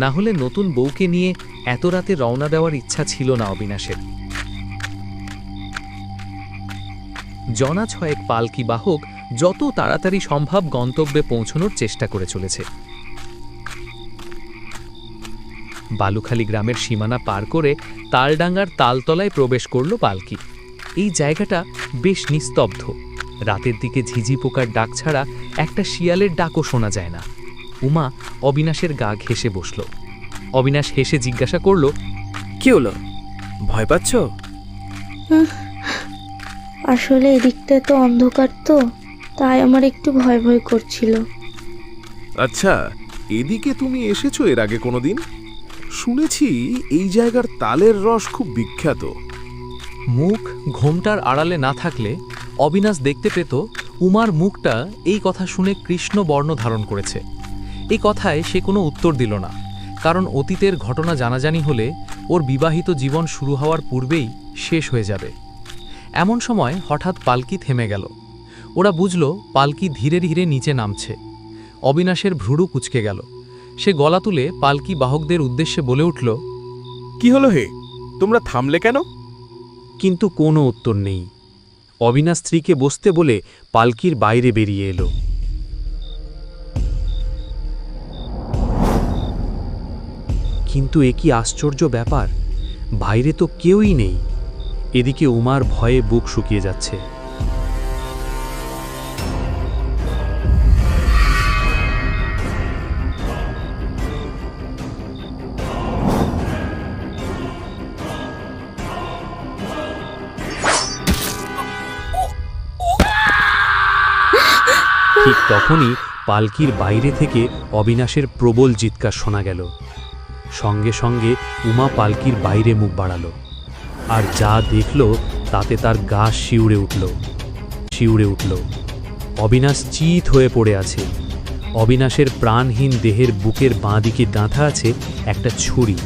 না হলে নতুন বউকে নিয়ে এত রাতে রওনা দেওয়ার ইচ্ছা ছিল না অবিনাশের। জনা ছয়েক পালকি বাহক যত তাড়াতাড়ি সম্ভব গন্তব্যে পৌঁছানোর চেষ্টা করে চলেছে। বালুখালী গ্রামের সীমানা পার করে তালডাঙ্গার তালতলায় প্রবেশ করল পালকি। এই জায়গাটা বেশ নিস্তব্ধ। রাতের দিকে ঝিঝি পোকার ডাক ছাড়া একটা শিয়ালের ডাকও শোনা যায় না। উমা অবিনাশের গা ঘেঁষে বসল। অবিনাশ হেসে জিজ্ঞাসা করল, কি হলো, ভয় পাচ্ছ? আসলে এদিকটা তো অন্ধকার, তো তাই আমার একটু ভয় ভয় করছিল। আচ্ছা, এদিকে তুমি এসেছো এর আগে কোনোদিন? শুনেছি এই জায়গার তালের রস খুব বিখ্যাত। মুখ ঘোমটার আড়ালে না থাকলে অবিনাশ দেখতে পেত উমার মুখটা এই কথা শুনে কৃষ্ণ বর্ণ ধারণ করেছে। এই কথায় সে কোনো উত্তর দিল না, কারণ অতীতের ঘটনা জানাজানি হলে ওর বিবাহিত জীবন শুরু হওয়ার পূর্বেই শেষ হয়ে যাবে। এমন সময় হঠাৎ পালকি থেমে গেল। ওরা বুঝল পালকি ধীরে ধীরে নিচে নামছে। অবিনাশের ভ্রুড়ু কুঁচকে গেল। সে গলা তুলে পালকি বাহকদের উদ্দেশ্যে বলে উঠল, কি হলো হে, তোমরা থামলে কেন? কিন্তু কোনো উত্তর নেই। অবিনাশ স্ত্রীকে বসতে বলে পালকির বাইরে বেরিয়ে এলো। কিন্তু এ কি আশ্চর্য ব্যাপার, বাইরে তো কেউই নেই। এদিকে উমার ভয়ে বুক শুকিয়ে যাচ্ছে। ঠিক তখনই পালকির বাইরে থেকে অবিনাশের প্রবল চিৎকার শোনা গেল। সঙ্গে সঙ্গে উমা পালকির বাইরে মুখ বাড়ালো, আর যা দেখল তাতে তার গা শিউরে উঠল। অবিনাশ চিৎ হয়ে পড়ে আছে। অবিনাশের প্রাণহীন দেহের বুকের বাঁ দিকে গাঁথা আছে একটা ছুরি।